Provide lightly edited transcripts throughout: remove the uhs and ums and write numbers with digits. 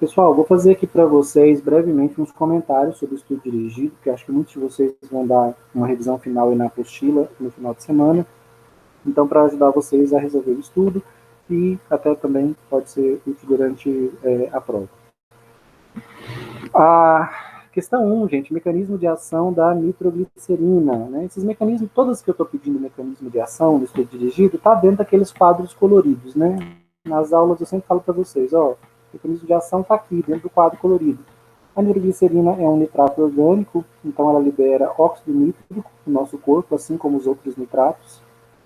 Pessoal, vou fazer aqui para vocês brevemente uns comentários sobre o estudo dirigido, que acho que muitos de vocês vão dar uma revisão final aí na apostila no final de semana. Então, para ajudar vocês a resolver o estudo e até também pode ser útil durante a prova. A questão 1, gente, mecanismo de ação da nitroglicerina. Né? Esses mecanismos, todos que eu estou pedindo mecanismo de ação no estudo dirigido, está dentro daqueles quadros coloridos. Né? Nas aulas eu sempre falo para vocês, ó, o mecanismo de ação está aqui, dentro do quadro colorido. A nitroglicerina é um nitrato orgânico, então ela libera óxido nítrico no nosso corpo, assim como os outros nitratos.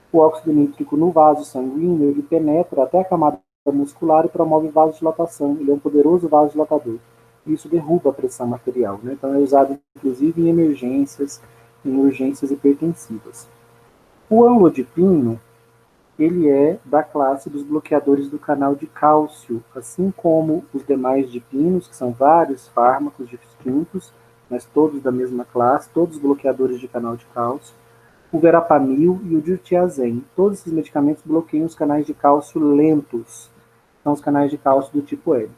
O óxido nítrico no vaso sanguíneo, ele penetra até a camada muscular e promove vasodilatação. Ele é um poderoso vasodilatador. Isso derruba a pressão arterial. Né? Então é usado, inclusive, em emergências, em urgências hipertensivas. O amlodipino, ele é da classe dos bloqueadores do canal de cálcio, assim como os demais dipinos, que são vários fármacos distintos, mas todos da mesma classe, todos bloqueadores de canal de cálcio. O verapamil e o diltiazem. Todos esses medicamentos bloqueiam os canais de cálcio lentos. São os canais de cálcio do tipo L.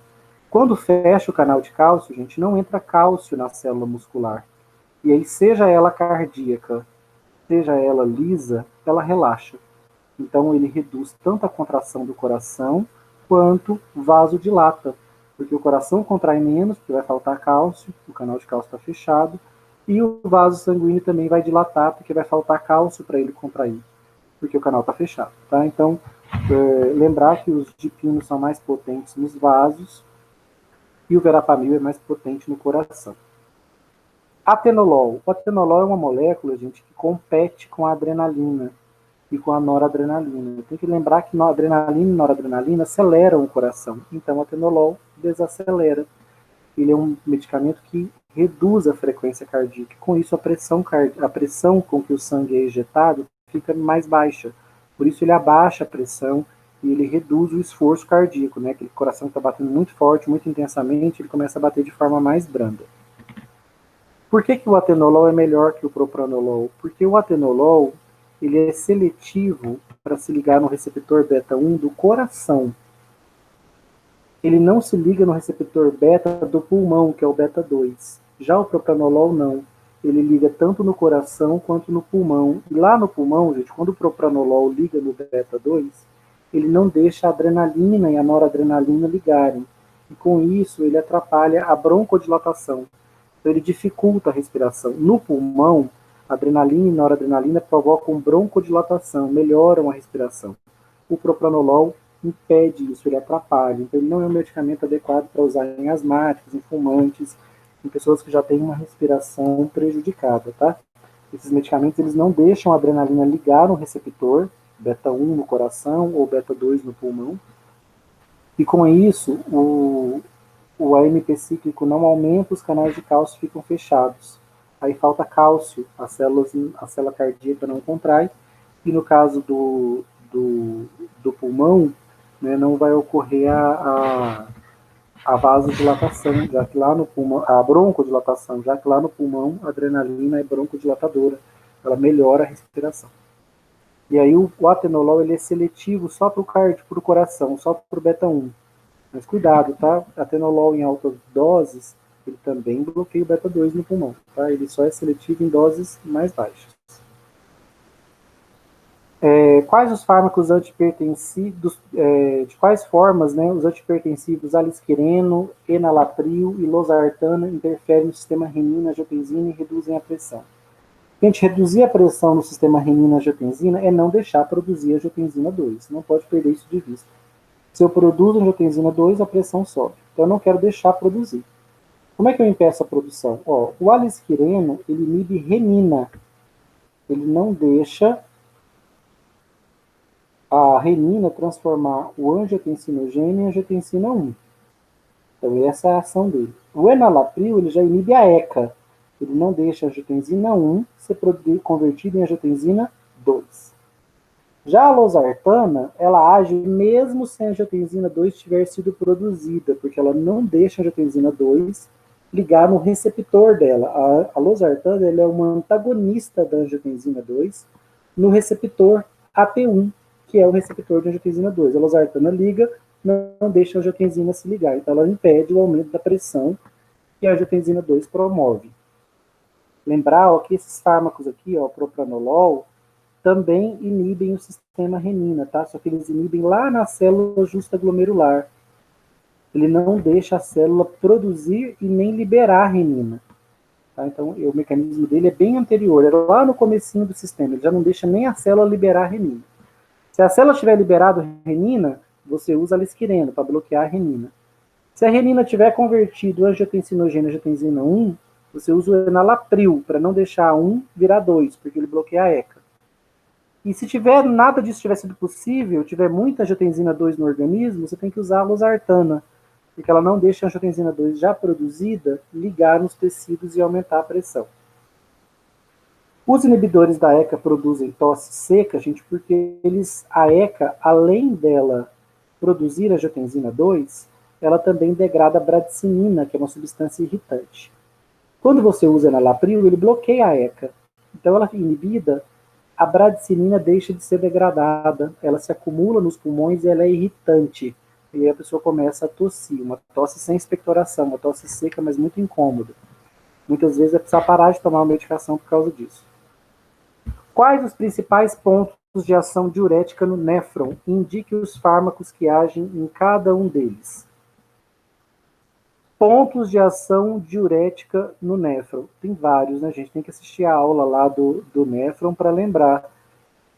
Quando fecha o canal de cálcio, gente, não entra cálcio na célula muscular. E aí, seja ela cardíaca, seja ela lisa, ela relaxa. Então, ele reduz tanto a contração do coração, quanto vasodilata. Porque o coração contrai menos, porque vai faltar cálcio, o canal de cálcio está fechado, e o vaso sanguíneo também vai dilatar, porque vai faltar cálcio para ele contrair, porque o canal está fechado. Tá? Então, lembrar que os dipinos são mais potentes nos vasos, e o verapamil é mais potente no coração. Atenolol. O atenolol é uma molécula, gente, que compete com a adrenalina e com a noradrenalina. Tem que lembrar que a adrenalina e noradrenalina aceleram o coração. Então, o atenolol desacelera. Ele é um medicamento que reduz a frequência cardíaca. Com isso, a pressão com que o sangue é ejetado fica mais baixa. Por isso, ele abaixa a pressão e ele reduz o esforço cardíaco. Né? Aquele coração que está batendo muito forte, muito intensamente, ele começa a bater de forma mais branda. Por que o atenolol é melhor que o propranolol? Porque o atenolol ele é seletivo para se ligar no receptor beta-1 do coração. Ele não se liga no receptor beta do pulmão, que é o beta-2. Já o propranolol não. Ele liga tanto no coração quanto no pulmão. E lá no pulmão, gente, quando o propranolol liga no beta-2, ele não deixa a adrenalina e a noradrenalina ligarem. E com isso, ele atrapalha a broncodilatação. Então, ele dificulta a respiração. No pulmão, a adrenalina e noradrenalina provocam broncodilatação, melhoram a respiração. O propranolol impede isso, ele atrapalha. Então, ele não é um medicamento adequado para usar em asmáticos, em fumantes, em pessoas que já têm uma respiração prejudicada, tá? Esses medicamentos, eles não deixam a adrenalina ligar no receptor, beta-1 no coração ou beta-2 no pulmão. E com isso, o AMP cíclico não aumenta, os canais de cálcio ficam fechados. Aí falta cálcio, a célula cardíaca não contrai, e no caso do pulmão, né, não vai ocorrer a vasodilatação, já que lá no pulmão, a broncodilatação, já que lá no pulmão a adrenalina é broncodilatadora, ela melhora a respiração. E aí o atenolol ele é seletivo só para o coração, só para o beta-1. Mas cuidado, tá? Atenolol em altas doses, ele também bloqueia o beta-2 no pulmão, tá? Ele só é seletivo em doses mais baixas. Quais os fármacos antihipertensivos, de quais formas, né, os antihipertensivos alisquireno, enalapril e losartana interferem no sistema renina-angiotensina e reduzem a pressão? Gente, reduzir a pressão no sistema renina-angiotensina é não deixar produzir angiotensina 2. Não pode perder isso de vista. Se eu produzo angiotensina 2, a pressão sobe. Então eu não quero deixar produzir. Como é que eu impeço a produção? Ó, o alisquireno, ele inibe renina. Ele não deixa a renina transformar o angiotensinogênio em angiotensina 1. Então essa é a ação dele. O enalapril, ele já inibe a ECA. Ele não deixa a angiotensina 1 ser convertida em angiotensina 2. Já a losartana, ela age mesmo se a angiotensina 2 tiver sido produzida, porque ela não deixa a angiotensina 2 ligar no receptor dela. A losartana ela é uma antagonista da angiotensina 2 no receptor AT1, que é o receptor de angiotensina 2. A losartana liga, não deixa a angiotensina se ligar. Então, ela impede o aumento da pressão que a angiotensina 2 promove. Lembrar ó, que esses fármacos aqui, ó, propranolol, também inibem o sistema renina, tá? Só que eles inibem lá na célula justaglomerular. Ele não deixa a célula produzir e nem liberar a renina. Tá? Então, o mecanismo dele é bem anterior, é lá no comecinho do sistema, ele já não deixa nem a célula liberar a renina. Se a célula tiver liberado renina, você usa a lisquireno para bloquear a renina. Se a renina tiver convertido angiotensinogênio e angiotensina 1, você usa o enalapril para não deixar 1 virar 2, porque ele bloqueia a ECA. E se tiver nada disso tiver sido possível, tiver muita angiotensina 2 no organismo, você tem que usar a losartana, porque ela não deixa a angiotensina 2 já produzida ligar nos tecidos e aumentar a pressão. Os inibidores da ECA produzem tosse seca, gente, porque a ECA, além dela produzir a angiotensina 2, ela também degrada a bradicinina, que é uma substância irritante. Quando você usa enalapril, ele bloqueia a ECA. Então, ela inibida, a bradicinina deixa de ser degradada, ela se acumula nos pulmões e ela é irritante. E aí a pessoa começa a tossir, uma tosse sem expectoração, uma tosse seca, mas muito incômoda. Muitas vezes é precisar parar de tomar uma medicação por causa disso. Quais os principais pontos de ação diurética no néfron? Indique os fármacos que agem em cada um deles. Pontos de ação diurética no néfron. Tem vários, né? A gente tem que assistir a aula lá do néfron para lembrar.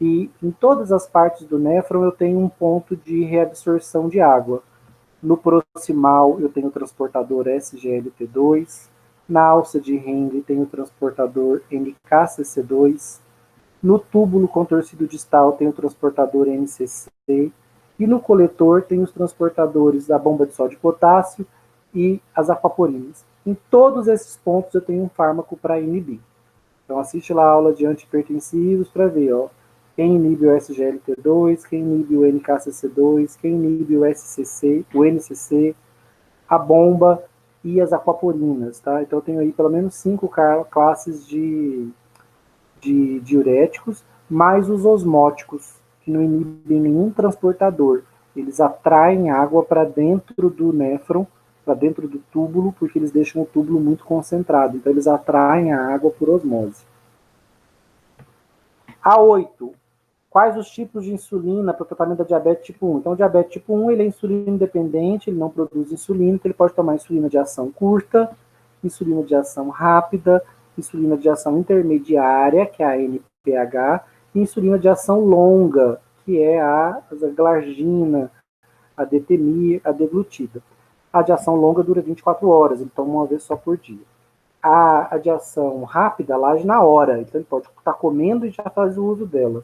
E em todas as partes do néfron eu tenho um ponto de reabsorção de água. No proximal eu tenho o transportador SGLT2. Na alça de Henle tem o transportador NKCC2. No túbulo contorcido distal tem o transportador NCC. E no coletor tem os transportadores da bomba de sódio e potássio e as aquaporinas. Em todos esses pontos eu tenho um fármaco para inibir. Então assiste lá a aula de antihipertensivos para ver, ó, quem inibe o SGLT2, quem inibe o NKCC2, quem inibe o SCC, o NCC, a bomba e as aquaporinas, tá? Então eu tenho aí pelo menos 5 classes de diuréticos, mais os osmóticos, que não inibem nenhum transportador. Eles atraem água para dentro do néfron, para dentro do túbulo, porque eles deixam o túbulo muito concentrado. Então, eles atraem a água por osmose. A8. Quais os tipos de insulina para o tratamento da diabetes tipo 1? Então, o diabetes tipo 1 ele é insulina independente, ele não produz insulina, então ele pode tomar insulina de ação curta, insulina de ação rápida, insulina de ação intermediária, que é a NPH, e insulina de ação longa, que é a glargina, a detemir, a deglutida. A de ação longa dura 24 horas, ele toma uma vez só por dia. A de ação rápida, ela age na hora, então ele pode estar comendo e já faz o uso dela.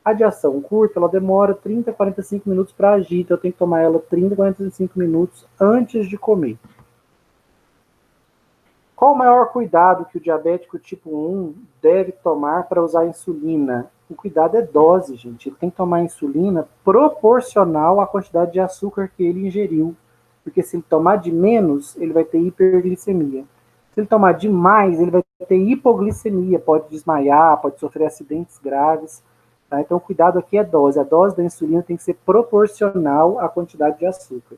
A de ação curta, ela demora 30 a 45 minutos para agir, então eu tenho que tomar ela 30 a 45 minutos antes de comer. Qual o maior cuidado que o diabético tipo 1 deve tomar para usar insulina? O cuidado é dose, gente. Ele tem que tomar insulina proporcional à quantidade de açúcar que ele ingeriu. Porque se ele tomar de menos, ele vai ter hiperglicemia. Se ele tomar de mais, ele vai ter hipoglicemia, pode desmaiar, pode sofrer acidentes graves. Tá? Então, o cuidado aqui é dose. A dose da insulina tem que ser proporcional à quantidade de açúcar.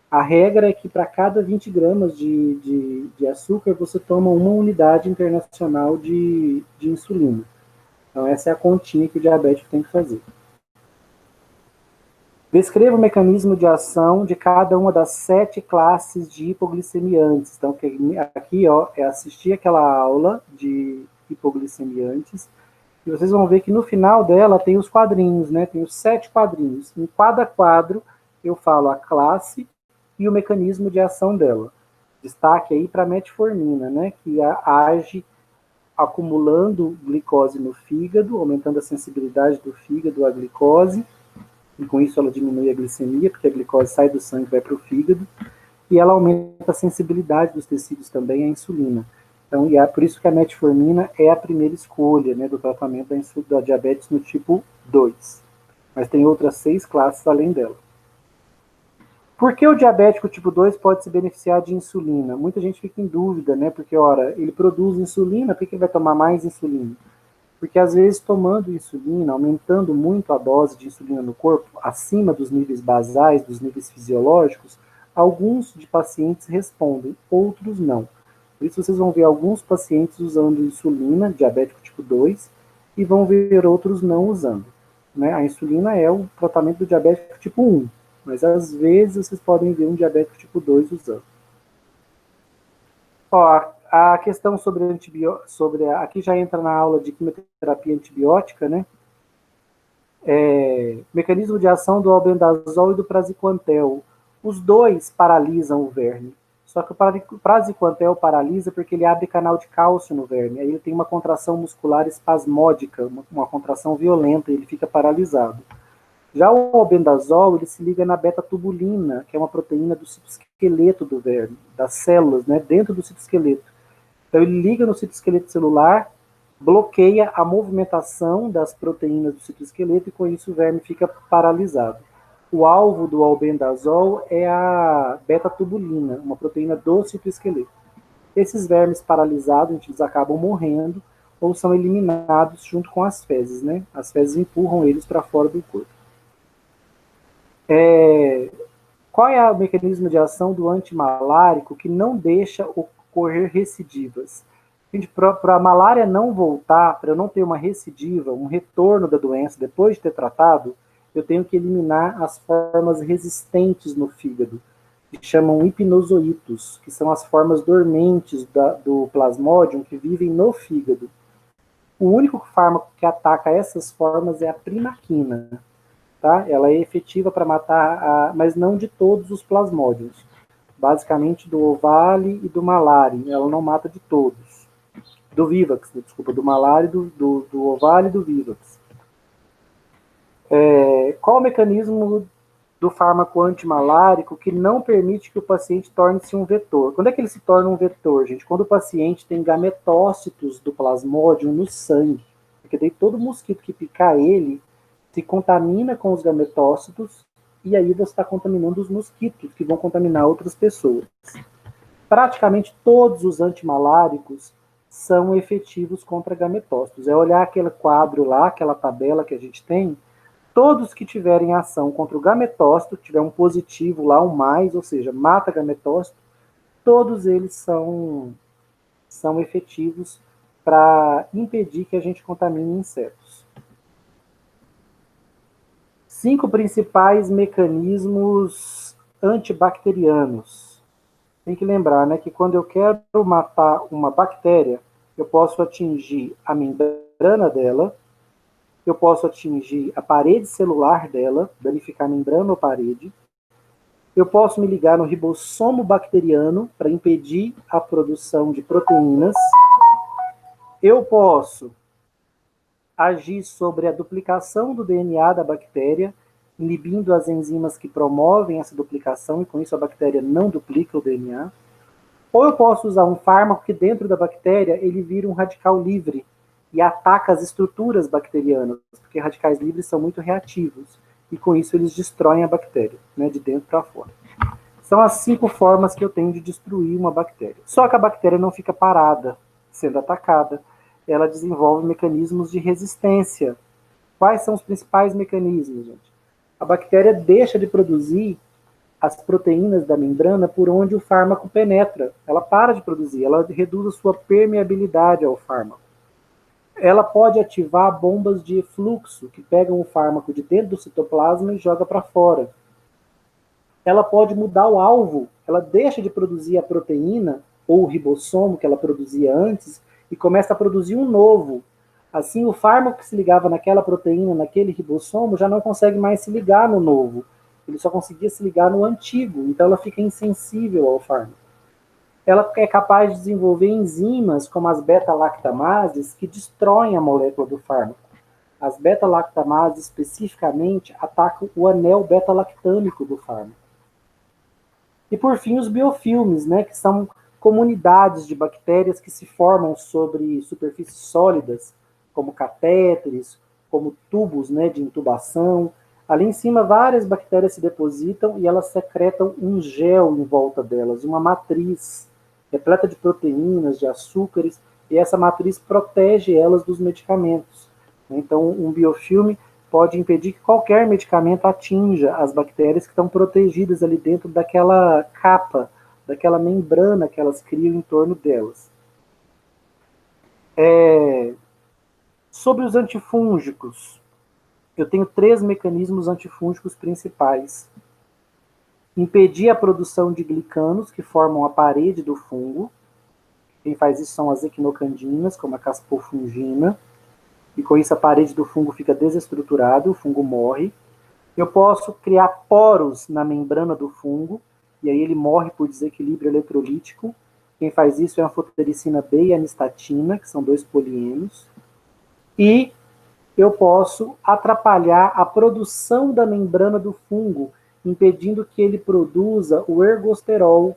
A regra é que para cada 20 gramas de açúcar, você toma uma unidade internacional de insulina. Então, essa é a continha que o diabético tem que fazer. Descreva o mecanismo de ação de cada uma das 7 classes de hipoglicemiantes. Então, aqui ó, é assistir aquela aula de hipoglicemiantes, e vocês vão ver que no final dela tem os quadrinhos, né? Tem os 7 quadrinhos. Em cada quadro, eu falo a classe e o mecanismo de ação dela. Destaque aí para a metformina, né? Que age acumulando glicose no fígado, aumentando a sensibilidade do fígado à glicose, e com isso ela diminui a glicemia, porque a glicose sai do sangue e vai para o fígado, e ela aumenta a sensibilidade dos tecidos também à insulina. Então, e é por isso que a metformina é a primeira escolha, né, do tratamento da diabetes no tipo 2. Mas tem outras 6 classes além dela. Por que o diabético tipo 2 pode se beneficiar de insulina? Muita gente fica em dúvida, né? Porque, ora, ele produz insulina, por que ele vai tomar mais insulina? Porque às vezes tomando insulina, aumentando muito a dose de insulina no corpo, acima dos níveis basais, dos níveis fisiológicos, alguns de pacientes respondem, outros não. Por isso vocês vão ver alguns pacientes usando insulina, diabético tipo 2, e vão ver outros não usando. Né? A insulina é o tratamento do diabético tipo 1, mas às vezes vocês podem ver um diabético tipo 2 usando. Ó, a questão sobre antibiótico, aqui já entra na aula de quimioterapia antibiótica, né? Mecanismo de ação do albendazol e do praziquantel. Os dois paralisam o verme. Só que o praziquantel paralisa porque ele abre canal de cálcio no verme. Aí ele tem uma contração muscular espasmódica, uma contração violenta, e ele fica paralisado. Já o albendazol, ele se liga na beta-tubulina, que é uma proteína do citoesqueleto do verme, das células, né, dentro do citoesqueleto. Então ele liga no citoesqueleto celular, bloqueia a movimentação das proteínas do citoesqueleto e com isso o verme fica paralisado. O alvo do albendazol é a beta-tubulina, uma proteína do citoesqueleto. Esses vermes paralisados, eles acabam morrendo ou são eliminados junto com as fezes, né? As fezes empurram eles para fora do corpo. Qual é o mecanismo de ação do antimalárico que não deixa ocorrer recidivas? Para a malária não voltar, para eu não ter uma recidiva, um retorno da doença depois de ter tratado, eu tenho que eliminar as formas resistentes no fígado, que chamam hipnozoitos, que são as formas dormentes do plasmodium que vivem no fígado. O único fármaco que ataca essas formas é a primaquina. Tá? Ela é efetiva para matar, mas não de todos os plasmódios. Basicamente do Ovale e do Malari. Ela não mata de todos. Do Vivax, desculpa, do Malari, do Ovale e do Vivax. Qual o mecanismo do fármaco antimalárico que não permite que o paciente torne-se um vetor? Quando é que ele se torna um vetor, gente? Quando o paciente tem gametócitos do plasmódio no sangue. Porque daí todo mosquito que picar ele se contamina com os gametócitos e aí você está contaminando os mosquitos, que vão contaminar outras pessoas. Praticamente todos os antimaláricos são efetivos contra gametócitos. É olhar aquele quadro lá, aquela tabela que a gente tem, todos que tiverem ação contra o gametócito, tiver um positivo lá, um mais, ou seja, mata gametócito, todos eles são efetivos para impedir que a gente contamine insetos. 5 principais mecanismos antibacterianos. Tem que lembrar, né, que quando eu quero matar uma bactéria, eu posso atingir a membrana dela, eu posso atingir a parede celular dela, danificar a membrana ou parede, eu posso me ligar no ribossomo bacteriano para impedir a produção de proteínas, eu posso agir sobre a duplicação do DNA da bactéria, inibindo as enzimas que promovem essa duplicação e com isso a bactéria não duplica o DNA. Ou eu posso usar um fármaco que dentro da bactéria ele vira um radical livre e ataca as estruturas bacterianas, porque radicais livres são muito reativos e com isso eles destroem a bactéria, né, de dentro para fora. São as 5 formas que eu tenho de destruir uma bactéria. Só que a bactéria não fica parada sendo atacada. Ela desenvolve mecanismos de resistência. Quais são os principais mecanismos, gente? A bactéria deixa de produzir as proteínas da membrana por onde o fármaco penetra. Ela para de produzir, ela reduz a sua permeabilidade ao fármaco. Ela pode ativar bombas de efluxo, que pegam o fármaco de dentro do citoplasma e joga para fora. Ela pode mudar o alvo, ela deixa de produzir a proteína ou o ribossomo que ela produzia antes e começa a produzir um novo. Assim, o fármaco que se ligava naquela proteína, naquele ribossomo, já não consegue mais se ligar no novo. Ele só conseguia se ligar no antigo, então ela fica insensível ao fármaco. Ela é capaz de desenvolver enzimas como as beta-lactamases que destroem a molécula do fármaco. As beta-lactamases especificamente atacam o anel beta-lactâmico do fármaco. E por fim os biofilmes, né, que são comunidades de bactérias que se formam sobre superfícies sólidas, como catéteres, como tubos, né, de intubação. Ali em cima, várias bactérias se depositam e elas secretam um gel em volta delas, uma matriz repleta de proteínas, de açúcares, e essa matriz protege elas dos medicamentos. Então, um biofilme pode impedir que qualquer medicamento atinja as bactérias que estão protegidas ali dentro daquela capa, daquela membrana que elas criam em torno delas. Sobre os antifúngicos, eu tenho 3 mecanismos antifúngicos principais. Impedir a produção de glicanos, que formam a parede do fungo. Quem faz isso são as equinocandinas, como a caspofungina, e com isso a parede do fungo fica desestruturada, o fungo morre. Eu posso criar poros na membrana do fungo, e aí ele morre por desequilíbrio eletrolítico. Quem faz isso é a anfotericina B e a anistatina, que são 2 polienos. E eu posso atrapalhar a produção da membrana do fungo, impedindo que ele produza o ergosterol,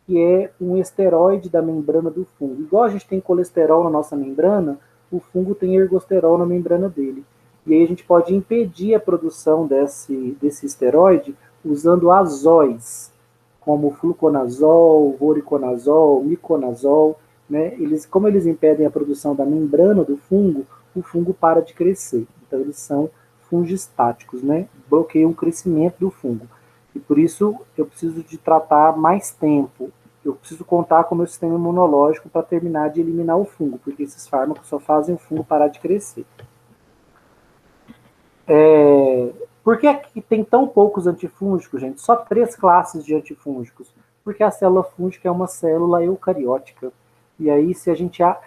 que é um esteroide da membrana do fungo. Igual a gente tem colesterol na nossa membrana, o fungo tem ergosterol na membrana dele. E aí a gente pode impedir a produção desse esteroide usando azóis, como fluconazol, voriconazol, miconazol. Né? Como eles impedem a produção da membrana do fungo, o fungo para de crescer. Então eles são fungistáticos, né? Bloqueiam o crescimento do fungo. E por isso eu preciso de tratar mais tempo. Eu preciso contar com o meu sistema imunológico para terminar de eliminar o fungo, porque esses fármacos só fazem o fungo parar de crescer. Por que aqui tem tão poucos antifúngicos, gente? Só 3 classes de antifúngicos. Porque a célula fúngica é uma célula eucariótica. E aí,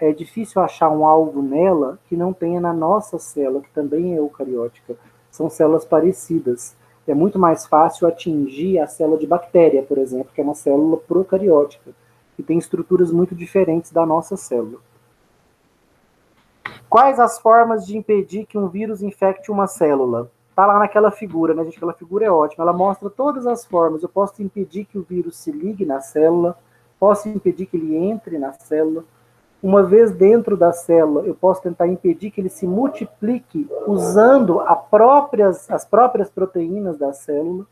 é difícil achar um alvo nela que não tenha na nossa célula, que também é eucariótica. São células parecidas. É muito mais fácil atingir a célula de bactéria, por exemplo, que é uma célula procariótica, que tem estruturas muito diferentes da nossa célula. Quais as formas de impedir que um vírus infecte uma célula? Está lá naquela figura, né, gente? Aquela figura é ótima. Ela mostra todas as formas. Eu posso impedir que o vírus se ligue na célula, posso impedir que ele entre na célula. Uma vez dentro da célula, eu posso tentar impedir que ele se multiplique usando as próprias proteínas da célula.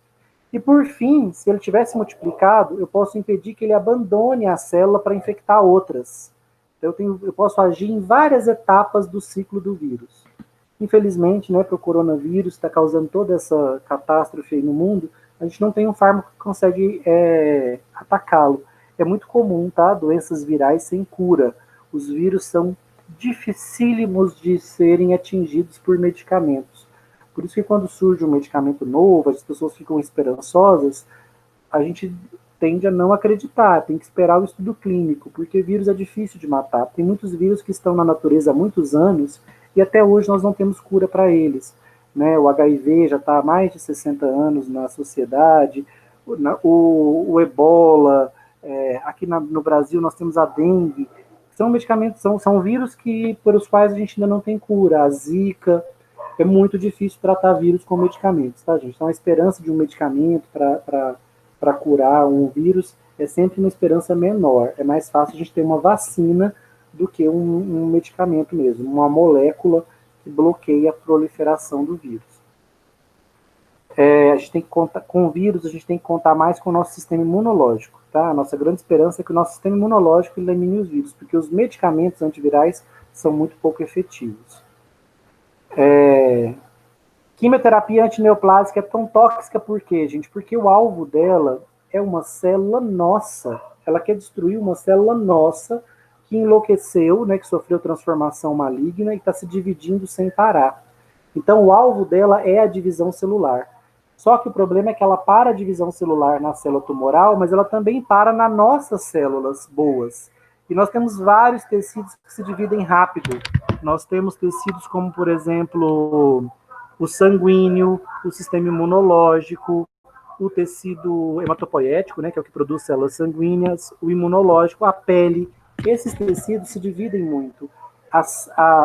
E por fim, se ele tivesse multiplicado, eu posso impedir que ele abandone a célula para infectar outras. Então, eu posso agir em várias etapas do ciclo do vírus. Infelizmente, né, para o coronavírus, está causando toda essa catástrofe aí no mundo, a gente não tem um fármaco que consegue atacá-lo. É muito comum, tá? Doenças virais sem cura. Os vírus são dificílimos de serem atingidos por medicamentos. Por isso que quando surge um medicamento novo, as pessoas ficam esperançosas, a gente tende a não acreditar, tem que esperar o estudo clínico, porque vírus é difícil de matar. Tem muitos vírus que estão na natureza há muitos anos e até hoje nós não temos cura para eles. Né? O HIV já está há mais de 60 anos na sociedade, o ebola, aqui no Brasil nós temos a dengue. São medicamentos, são vírus por os quais a gente ainda não tem cura. A zika, é muito difícil tratar vírus com medicamentos, tá, gente? Então a esperança de um medicamento para curar um vírus é sempre uma esperança menor. É mais fácil a gente ter uma vacina do que um medicamento mesmo, uma molécula que bloqueia a proliferação do vírus. A gente tem que contar com o vírus, a gente tem que contar mais com o nosso sistema imunológico, tá? A nossa grande esperança é que o nosso sistema imunológico elimine os vírus, porque os medicamentos antivirais são muito pouco efetivos. Quimioterapia antineoplásica é tão tóxica por quê, gente? Porque o alvo dela é uma célula nossa. Ela quer destruir uma célula nossa que enlouqueceu, né, que sofreu transformação maligna e está se dividindo sem parar. Então, o alvo dela é a divisão celular. Só que o problema é que ela para a divisão celular na célula tumoral, mas ela também para nas nossas células boas. E nós temos vários tecidos que se dividem rápido. Nós temos tecidos como, por exemplo, o sanguíneo, o sistema imunológico, o tecido hematopoético, né, que é o que produz células sanguíneas, o imunológico, a pele. Esses tecidos se dividem muito.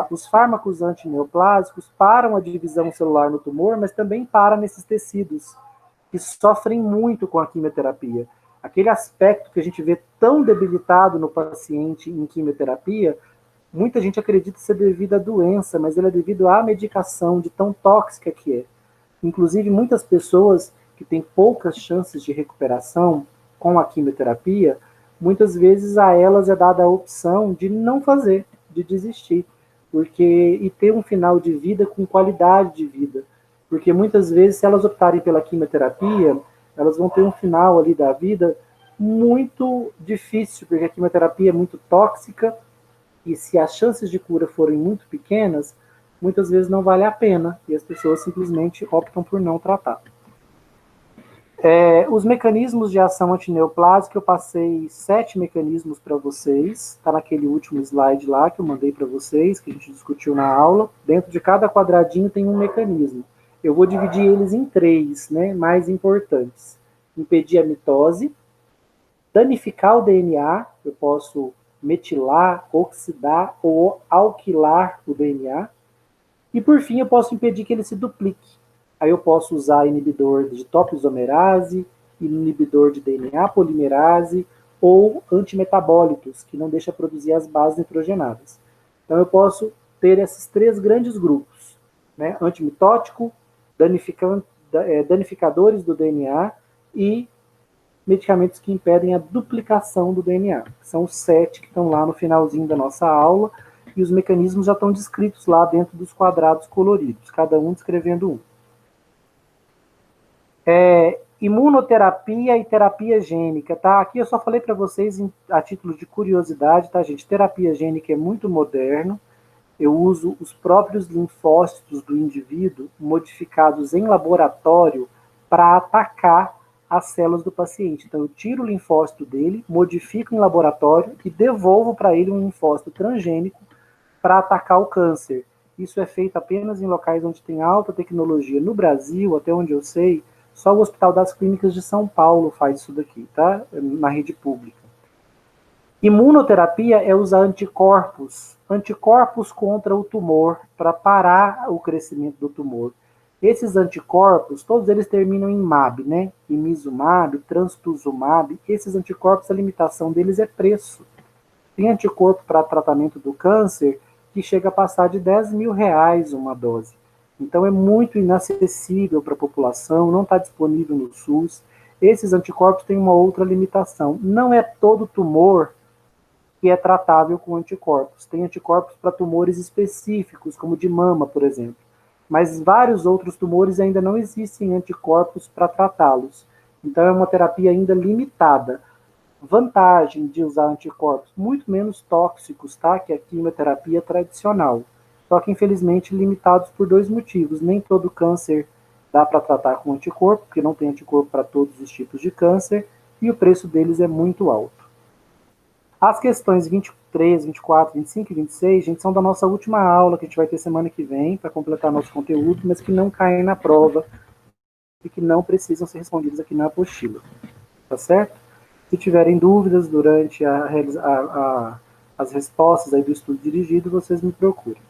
Os fármacos antineoplásicos param a divisão celular no tumor, mas também param nesses tecidos, que sofrem muito com a quimioterapia. Aquele aspecto que a gente vê tão debilitado no paciente em quimioterapia, muita gente acredita ser devido à doença, mas ele é devido à medicação, de tão tóxica que é. Inclusive, muitas pessoas que têm poucas chances de recuperação com a quimioterapia muitas vezes a elas é dada a opção de não fazer, de desistir, e ter um final de vida com qualidade de vida. Porque muitas vezes, se elas optarem pela quimioterapia, elas vão ter um final ali da vida muito difícil, porque a quimioterapia é muito tóxica e se as chances de cura forem muito pequenas, muitas vezes não vale a pena e as pessoas simplesmente optam por não tratar. Os mecanismos de ação antineoplásica, eu passei 7 mecanismos para vocês, está naquele último slide lá que eu mandei para vocês, que a gente discutiu na aula. Dentro de cada quadradinho tem um mecanismo. Eu vou dividir eles em 3, né, mais importantes. Impedir a mitose, danificar o DNA, eu posso metilar, oxidar ou alquilar o DNA, e por fim eu posso impedir que ele se duplique. Aí eu posso usar inibidor de topoisomerase, inibidor de DNA polimerase ou antimetabólitos, que não deixa produzir as bases nitrogenadas. Então eu posso ter esses 3 grandes grupos, né? Antimitótico, danificadores do DNA e medicamentos que impedem a duplicação do DNA. São os 7 que estão lá no finalzinho da nossa aula, e os mecanismos já estão descritos lá dentro dos quadrados coloridos, cada um descrevendo um. Imunoterapia e terapia gênica, tá? Aqui eu só falei para vocês a título de curiosidade, tá, gente? Terapia gênica é muito moderno. Eu uso os próprios linfócitos do indivíduo modificados em laboratório para atacar as células do paciente. Então eu tiro o linfócito dele, modifico em laboratório e devolvo para ele um linfócito transgênico para atacar o câncer. Isso é feito apenas em locais onde tem alta tecnologia. No Brasil, até onde eu sei, só o Hospital das Clínicas de São Paulo faz isso daqui, tá? Na rede pública. Imunoterapia é usar anticorpos contra o tumor para parar o crescimento do tumor. Esses anticorpos, todos eles terminam em MAB, né? Imizumab, trastuzumab. Esses anticorpos, a limitação deles é preço. Tem anticorpo para tratamento do câncer que chega a passar de R$10.000 uma dose. Então é muito inacessível para a população, não está disponível no SUS. Esses anticorpos têm uma outra limitação. Não é todo tumor que é tratável com anticorpos. Tem anticorpos para tumores específicos, como de mama, por exemplo. Mas vários outros tumores ainda não existem anticorpos para tratá-los. Então é uma terapia ainda limitada. Vantagem de usar anticorpos muito menos tóxicos, tá? Que a quimioterapia tradicional. Só que, infelizmente, limitados por 2 motivos. Nem todo câncer dá para tratar com anticorpo, porque não tem anticorpo para todos os tipos de câncer, e o preço deles é muito alto. As questões 23, 24, 25 e 26, gente, são da nossa última aula, que a gente vai ter semana que vem, para completar nosso conteúdo, mas que não caem na prova e que não precisam ser respondidas aqui na apostila. Tá certo? Se tiverem dúvidas durante as respostas aí do estudo dirigido, vocês me procurem.